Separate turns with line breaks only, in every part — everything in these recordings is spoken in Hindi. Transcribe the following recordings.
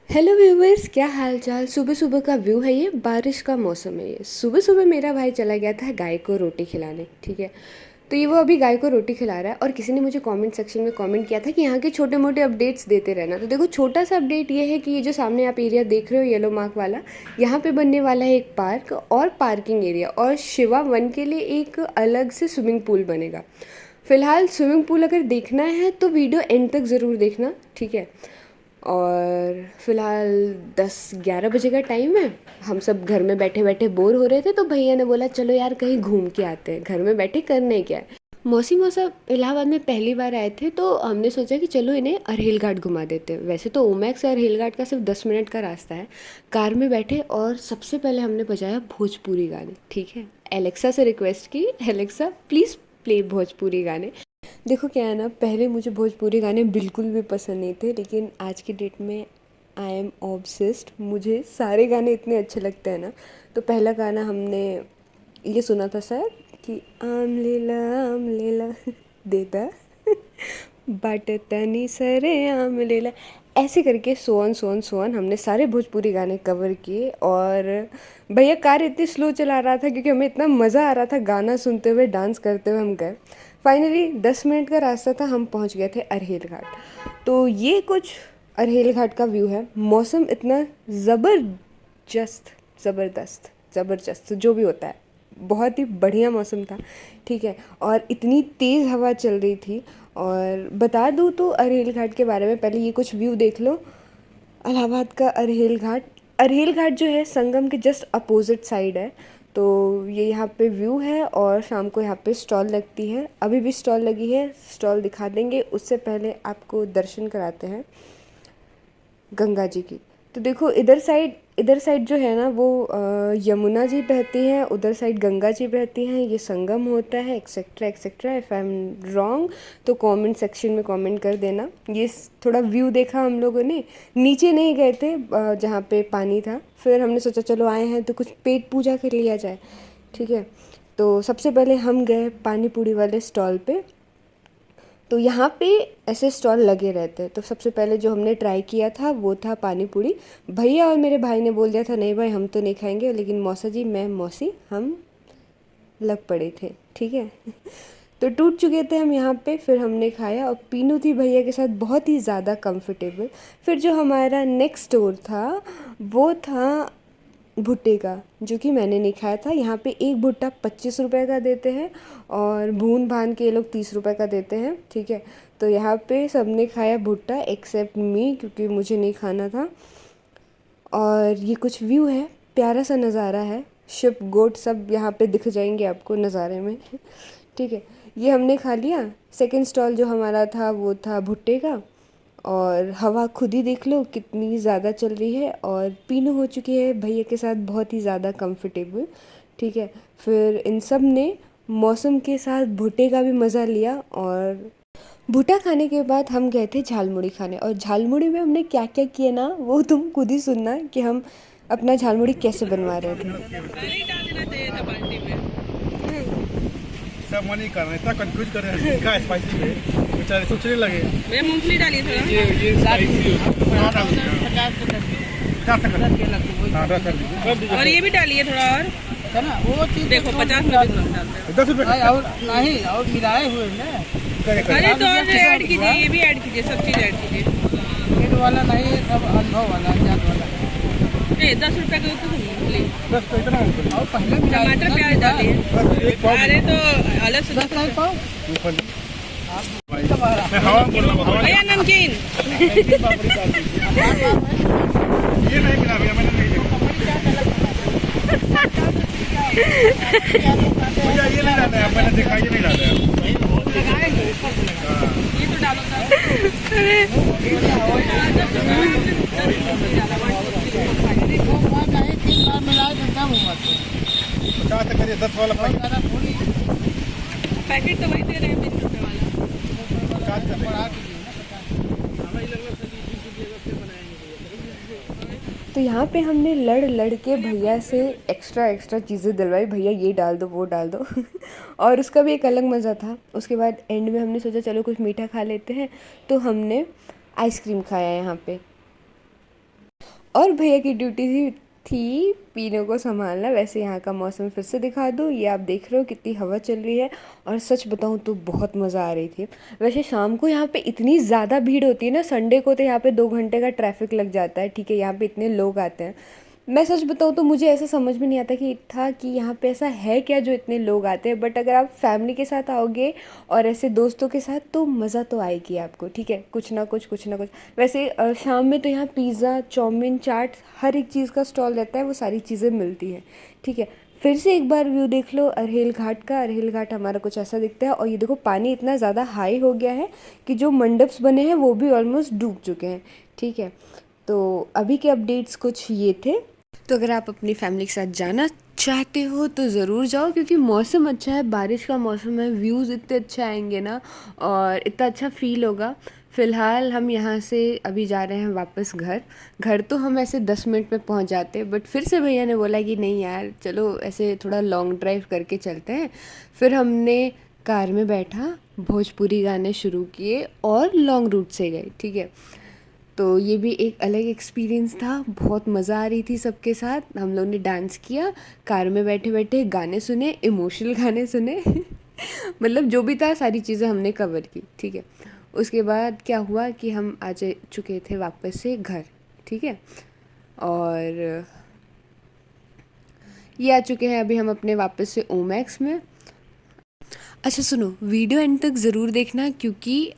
हेलो व्यूवर्स, क्या हाल चाल। सुबह सुबह का व्यू है, ये बारिश का मौसम है। ये सुबह सुबह मेरा भाई चला गया था गाय को रोटी खिलाने। ठीक है, तो ये वो अभी गाय को रोटी खिला रहा है और किसी ने मुझे कमेंट सेक्शन में कमेंट किया था कि यहाँ के छोटे मोटे अपडेट्स देते रहना। तो देखो, छोटा सा अपडेट ये है कि ये जो सामने आप एरिया देख रहे हो येलो मार्क वाला, यहाँ पे बनने वाला है एक पार्क और पार्किंग एरिया, और शिवा वन के लिए एक अलग से स्विमिंग पूल बनेगा। फ़िलहाल स्विमिंग पूल अगर देखना है तो वीडियो एंड तक ज़रूर देखना, ठीक है। और फिलहाल 10-11 बजे का टाइम है। हम सब घर में बैठे बैठे बोर हो रहे थे, तो भैया ने बोला चलो यार कहीं घूम के आते हैं, घर में बैठे करने क्या है। मौसी मौसा इलाहाबाद में पहली बार आए थे, तो हमने सोचा कि चलो इन्हें अरहेल घाट घुमा देते हैं। वैसे तो ओमैक्स से अरहेल घाट का सिर्फ 10 मिनट का रास्ता है। कार में बैठे और सबसे पहले हमने बजाया भोजपुरी गाने। ठीक है, एलेक्सा से रिक्वेस्ट की, एलेक्सा प्लीज़ प्ले भोजपुरी गाने। देखो क्या है ना, पहले मुझे भोजपुरी गाने बिल्कुल भी पसंद नहीं थे, लेकिन आज की डेट में आई एम ऑब्सेस्ड। मुझे सारे गाने इतने अच्छे लगते हैं ना। तो पहला गाना हमने ये सुना था सर कि आम लेला देता बाट तनी सरे आम लेला, ऐसे करके सोन हमने सारे भोजपुरी गाने कवर किए। और भैया कार इतनी स्लो चला रहा था क्योंकि हमें इतना मज़ा आ रहा था गाना सुनते हुए, डांस करते हुए हम गए। फाइनली 10 मिनट का रास्ता था, हम पहुंच गए थे अरहेल घाट। तो ये कुछ अरहेल घाट का व्यू है। मौसम इतना ज़बरदस्त ज़बरदस्त ज़बरदस्त जो भी होता है, बहुत ही बढ़िया मौसम था। ठीक है, और इतनी तेज़ हवा चल रही थी। और बता दूँ तो अरहेल घाट के बारे में, पहले ये कुछ व्यू देख लो। इलाहाबाद का अरहेल घाट जो है संगम के जस्ट अपोजिट साइड है। तो ये यहाँ पे व्यू है, और शाम को यहाँ पे स्टॉल लगती है। अभी भी स्टॉल लगी है, स्टॉल दिखा देंगे। उससे पहले आपको दर्शन कराते हैं गंगा जी की। तो देखो इधर साइड जो है ना वो यमुना जी बहती हैं, उधर साइड गंगा जी बहती हैं, ये संगम होता है, etcetera etcetera. If I am wrong तो कमेंट सेक्शन में कमेंट कर देना। ये थोड़ा व्यू देखा हम लोगों ने। नीचे नहीं गए थे जहाँ पे पानी था, फिर हमने सोचा चलो आए हैं तो कुछ पेट पूजा कर लिया जाए। ठीक है, तो सबसे पहले हम गए पानी पूड़ी वाले स्टॉल पे। तो यहाँ पे ऐसे स्टॉल लगे रहते हैं। तो सबसे पहले जो हमने ट्राई किया था वो था पानी पूड़ी। भैया और मेरे भाई ने बोल दिया था नहीं भाई हम तो नहीं खाएंगे, लेकिन मौसा जी मैं मौसी हम लग पड़े थे। ठीक है तो टूट चुके थे हम यहाँ पे। फिर हमने खाया और पीनू थी भैया के साथ बहुत ही ज़्यादा कंफर्टेबल। फिर जो हमारा नेक्स्ट स्टोर था वो था भुट्टे का, जो कि मैंने नहीं खाया था। यहाँ पे एक भुट्टा 25 रुपए का देते हैं, और भून भान के ये लोग 30 रुपए का देते हैं। ठीक है, तो यहाँ पे सबने खाया भुट्टा एक्सेप्ट मी, क्योंकि मुझे नहीं खाना था। और ये कुछ व्यू है, प्यारा सा नज़ारा है। शिप गोट सब यहाँ पे दिख जाएंगे आपको नज़ारे में ठीक है, ये हमने खा लिया। सेकंड स्टॉल जो हमारा था वो था भुट्टे का। और हवा खुद ही देख लो कितनी ज़्यादा चल रही है, और पीनू हो चुकी है भैया के साथ बहुत ही ज़्यादा कंफर्टेबल। ठीक है, फिर इन सब ने मौसम के साथ भुट्टे का भी मज़ा लिया। और भुट्टा खाने के बाद हम गए थे झालमुड़ी खाने, और झालमुड़ी में हमने क्या क्या किया ना वो तुम खुद ही सुनना कि हम अपना झालमुड़ी कैसे बनवा रहे थे।
सब मन ही कर रहे हैं, इतना कंफ्यूज कर रहे हैं क्या स्पाइसी है, बेचारे सोचने लगे।
मैं मूंगफली डाली थोड़ा।
ये स्पाइसी हाँ डाल दीजिए, 50 से कर हाँ रख कर दीजिए।
और ये भी डालिए थोड़ा और
है ना, वो चीज
देखो 50 में भी कम डालते हैं।
10 रुपये
और नहीं और मिलाए हुए ना
अरे तो और ऐड कीजिए, ये भी ऐड कीजिए, सब चीज़ ऐड कीजिए।
पेट वाला नहीं, सब अनुभव वाला जात वाला।
नहीं 10 रुपये का तो मूंगफली।
10 का इतना होता
और पहले मिलाए थे
टमाटर
ना,
प्याज डालिए।
है। एक पाव
अरे तो अलग से
10 नहीं पाओ
मूंगफली।
सब आ रहा।
मैं हवा में बोल रहा हूँ, हवा
भैया नमकीन।
नहीं। पापड़ी डाल दीजिए। ये नहीं मिला भैया, मैंने नहीं देखा भैया, ये नहीं डाला है, मैंने देखा ये नहीं डाला है।
ये तो डालो था।
मिलाए तो कम उम्र से
50 से करिए, 10 वाला पैकेट
ज़्यादा थोड़ी
पैकेट तो वही दे रहे हैं 20 रुपये वाला।
50 का
बढ़ा दीजिए ना।
तो यहाँ पे हमने लड़ लड़ के भैया से एक्स्ट्रा एक्स्ट्रा चीज़ें दिलवाई, भैया ये डाल दो वो डाल दो और उसका भी एक अलग मज़ा था। उसके बाद एंड में हमने सोचा चलो कुछ मीठा खा लेते हैं, तो हमने आइसक्रीम खाया यहाँ पे। और भैया की ड्यूटी थी पीनू को संभालना। वैसे यहाँ का मौसम फिर से दिखा दूँ, ये आप देख रहे हो कितनी हवा चल रही है, और सच बताऊँ तो बहुत मज़ा आ रही थी। वैसे शाम को यहाँ पे इतनी ज़्यादा भीड़ होती है ना, संडे को तो यहाँ पे 2 घंटे का ट्रैफिक लग जाता है, ठीक है, यहाँ पे इतने लोग आते हैं। मैं सच बताऊँ तो मुझे ऐसा समझ में नहीं आता कि यहाँ पे ऐसा है क्या जो इतने लोग आते हैं, बट अगर आप फैमिली के साथ आओगे और ऐसे दोस्तों के साथ तो मज़ा तो आएगी आपको, ठीक है, कुछ ना कुछ। वैसे शाम में तो यहाँ पिज़्ज़ा, चाउमीन, चाट, हर एक चीज़ का स्टॉल रहता है, वो सारी चीज़ें मिलती हैं, ठीक है। फिर से एक बार व्यू देख लो अरहेल घाट का। अरहेल घाट हमारा कुछ ऐसा दिखता है, और ये देखो पानी इतना ज़्यादा हाई हो गया है कि जो मंडप्स बने हैं वो भी ऑलमोस्ट डूब चुके हैं, ठीक है। तो अभी के अपडेट्स कुछ ये थे। तो अगर आप अपनी फैमिली के साथ जाना चाहते हो तो ज़रूर जाओ, क्योंकि मौसम अच्छा है, बारिश का मौसम है, व्यूज़ इतने अच्छे आएंगे ना, और इतना अच्छा फील होगा। फ़िलहाल हम यहाँ से अभी जा रहे हैं वापस घर तो हम ऐसे 10 मिनट में पहुँच जाते, बट फिर से भैया ने बोला कि नहीं यार चलो ऐसे थोड़ा लॉन्ग ड्राइव करके चलते हैं। फिर हमने कार में बैठा, भोजपुरी गाने शुरू किए और लॉन्ग रूट से गए, ठीक है। तो ये भी एक अलग एक्सपीरियंस था, बहुत मज़ा आ रही थी सबके साथ। हम लोग ने डांस किया, कार में बैठे बैठे गाने सुने, इमोशनल गाने सुने मतलब जो भी था सारी चीज़ें हमने कवर की, ठीक है। उसके बाद क्या हुआ कि हम आ चुके थे वापस से घर, ठीक है, और ये आ चुके हैं अभी हम अपने वापस से ओमैक्स में। अच्छा सुनो, वीडियो एंड तक ज़रूर देखना, क्योंकि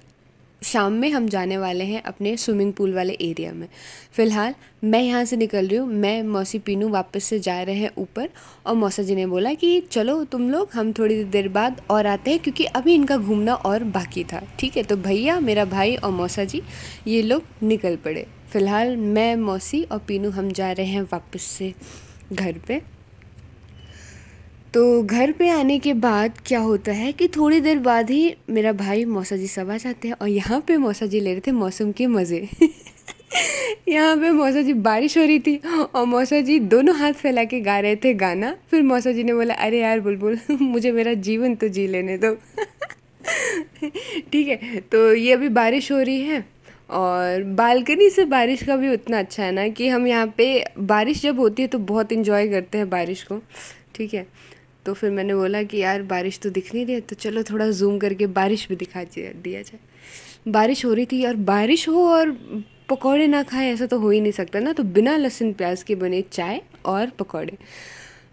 शाम में हम जाने वाले हैं अपने स्विमिंग पूल वाले एरिया में। फ़िलहाल मैं यहाँ से निकल रही हूँ, मैं मौसी पीनू वापस से जा रहे हैं ऊपर, और मौसा जी ने बोला कि चलो तुम लोग, हम थोड़ी देर बाद और आते हैं, क्योंकि अभी इनका घूमना और बाकी था, ठीक है। तो भैया, मेरा भाई और मौसा जी ये लोग निकल पड़े। फ़िलहाल मैं, मौसी और पीनू हम जा रहे हैं वापस से घर पे। तो घर पे आने के बाद क्या होता है कि थोड़ी देर बाद ही मेरा भाई, मौसा जी सब आ जाते हैं, और यहाँ पे मौसा जी ले रहे थे मौसम के मज़े यहाँ पे मौसा जी, बारिश हो रही थी और मौसा जी दोनों हाथ फैला के गा रहे थे गाना। फिर मौसा जी ने बोला अरे यार बुलबुल मुझे मेरा जीवन तो जी लेने दो ठीक है। तो ये अभी बारिश हो रही है, और बालकनी से बारिश का भी उतना अच्छा है ना कि हम यहाँ पे बारिश जब होती है तो बहुत इन्जॉय करते हैं बारिश को, ठीक है। तो फिर मैंने बोला कि यार बारिश तो दिख नहीं रही है, तो चलो थोड़ा जूम करके बारिश भी दिखा दिया जाए। बारिश हो रही थी, और बारिश हो और पकौड़े ना खाए ऐसा तो हो ही नहीं सकता ना। तो बिना लहसुन प्याज के बने चाय और पकौड़े।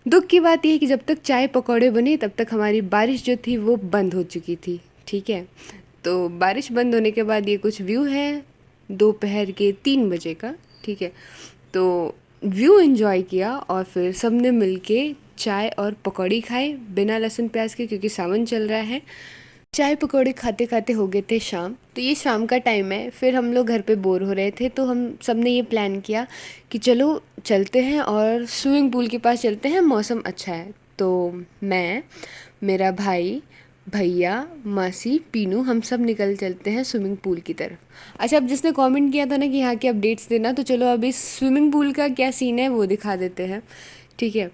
दुख की बात यह है कि जब तक चाय पकौड़े बने तब तक हमारी बारिश जो थी वो बंद हो चुकी थी, ठीक है। तो बारिश बंद होने के बाद ये कुछ व्यू है दोपहर के 3 बजे का, ठीक है। तो व्यू एंजॉय किया, और फिर सब ने मिल के चाय और पकौड़ी खाए बिना लहसुन प्याज के, क्योंकि सावन चल रहा है। चाय पकौड़े खाते खाते हो गए थे शाम। तो ये शाम का टाइम है, फिर हम लोग घर पे बोर हो रहे थे, तो हम सब ने ये प्लान किया कि चलो चलते हैं और स्विमिंग पूल के पास चलते हैं, मौसम अच्छा है। तो मैं, मेरा भाई, भैया, मासी, पीनू, हम सब निकल चलते हैं स्विमिंग पूल की तरफ। अच्छा, अब जिसने कमेंट किया था ना कि यहाँ के अपडेट्स देना, तो चलो अभी स्विमिंग पूल का क्या सीन है वो दिखा देते हैं, ठीक है।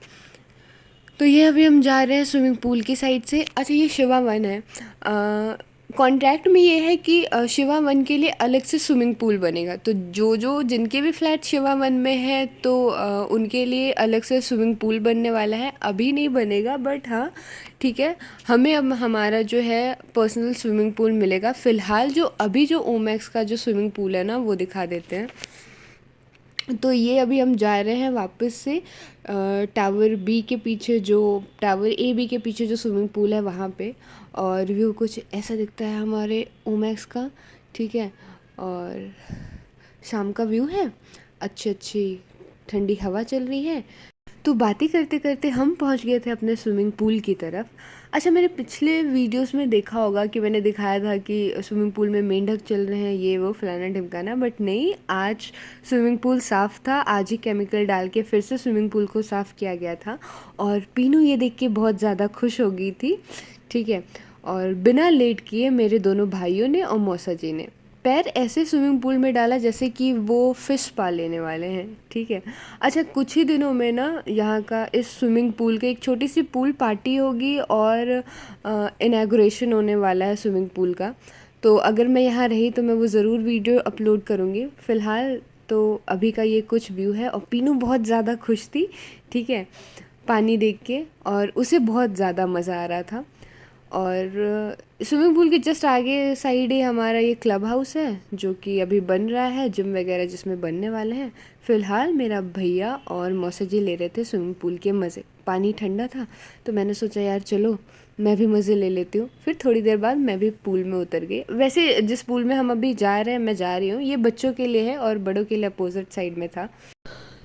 तो ये अभी हम जा रहे हैं स्विमिंग पूल की साइड से। अच्छा, ये शिवा वन है। कॉन्ट्रैक्ट में ये है कि शिवा वन के लिए अलग से स्विमिंग पूल बनेगा। तो जिनके भी फ्लैट शिवा वन में है तो उनके लिए अलग से स्विमिंग पूल बनने वाला है। अभी नहीं बनेगा, बट हाँ ठीक है, हमें अब हमारा जो है पर्सनल स्विमिंग पूल मिलेगा। फ़िलहाल जो ओमैक्स का जो स्विमिंग पूल है ना वो दिखा देते हैं। तो ये अभी हम जा रहे हैं वापस से टावर बी के पीछे, जो टावर ए बी के पीछे जो स्विमिंग पूल है वहाँ पे, और व्यू कुछ ऐसा दिखता है हमारे ओमैक्स का, ठीक है। और शाम का व्यू है, अच्छी ठंडी हवा चल रही है। तो बातें करते करते हम पहुंच गए थे अपने स्विमिंग पूल की तरफ। अच्छा, मेरे पिछले वीडियोस में देखा होगा कि मैंने दिखाया था कि स्विमिंग पूल में मेंढक चल रहे हैं, ये वो फलाना ढिमकाना, बट नहीं, आज स्विमिंग पूल साफ़ था। आज ही केमिकल डाल के फिर से स्विमिंग पूल को साफ़ किया गया था, और पीनू ये देख के बहुत ज़्यादा खुश हो गई थी, ठीक है। और बिना लेट किए मेरे दोनों भाइयों ने और मौसा जी ने पैर ऐसे स्विमिंग पूल में डाला जैसे कि वो फ़िश पा लेने वाले हैं, ठीक है। अच्छा, कुछ ही दिनों में ना यहाँ का इस स्विमिंग पूल के एक छोटी सी पूल पार्टी होगी, और इनॉग्रेशन होने वाला है स्विमिंग पूल का। तो अगर मैं यहाँ रही तो मैं वो ज़रूर वीडियो अपलोड करूँगी। फ़िलहाल तो अभी का ये कुछ व्यू है और पीनू बहुत ज़्यादा खुश थी, ठीक है, पानी देख के, और उसे बहुत ज़्यादा मज़ा आ रहा था। और स्विमिंग पूल के जस्ट आगे साइड ही हमारा ये क्लब हाउस है जो कि अभी बन रहा है, जिम वगैरह जिसमें बनने वाले हैं। फ़िलहाल मेरा भैया और मौसा जी ले रहे थे स्विमिंग पूल के मज़े। पानी ठंडा था तो मैंने सोचा यार चलो मैं भी मज़े ले लेती हूँ। फिर थोड़ी देर बाद मैं भी पूल में उतर गई। वैसे जिस पूल में हम अभी जा रहे हैं, मैं जा रही हूँ, ये बच्चों के लिए है और बड़ों के लिए अपोजिट साइड में था।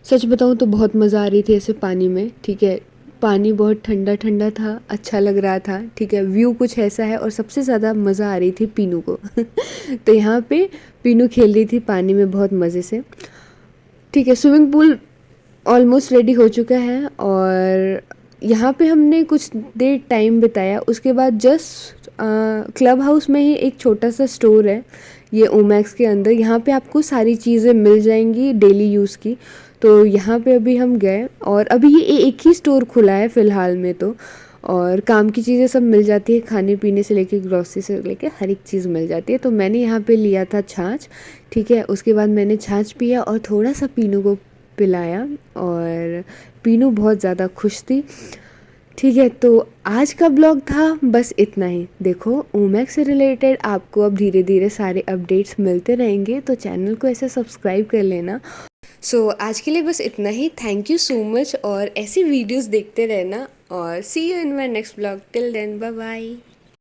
सच बताऊँ तो बहुत मज़ा आ रही थी ऐसे पानी में, ठीक है। पानी बहुत ठंडा ठंडा था, अच्छा लग रहा था, ठीक है। व्यू कुछ ऐसा है और सबसे ज़्यादा मज़ा आ रही थी पीनू को तो यहाँ पे पीनू खेल रही थी पानी में बहुत मज़े से, ठीक है। स्विमिंग पूल ऑलमोस्ट रेडी हो चुका है और यहाँ पे हमने कुछ देर टाइम बिताया। उसके बाद जस्ट क्लब हाउस में ही एक छोटा सा स्टोर है ये ओमैक्स के अंदर। यहाँ पे आपको सारी चीज़ें मिल जाएंगी डेली यूज़ की। तो यहाँ पे अभी हम गए और अभी ये एक ही स्टोर खुला है फ़िलहाल में तो, और काम की चीज़ें सब मिल जाती है, खाने पीने से लेके ग्रॉसरी से लेके हर एक चीज़ मिल जाती है। तो मैंने यहाँ पे लिया था छाछ, ठीक है। उसके बाद मैंने छाछ पिया और थोड़ा सा पीनू को पिलाया और पीनू बहुत ज़्यादा खुश थी, ठीक है। तो आज का ब्लॉग था बस इतना ही। देखो ओमैक्स से रिलेटेड आपको अब धीरे धीरे सारे अपडेट्स मिलते रहेंगे, तो चैनल को ऐसे सब्सक्राइब कर लेना। सो आज के लिए बस इतना ही। थैंक यू सो मच और ऐसी वीडियोस देखते रहना और see you in my next blog. Till then bye bye.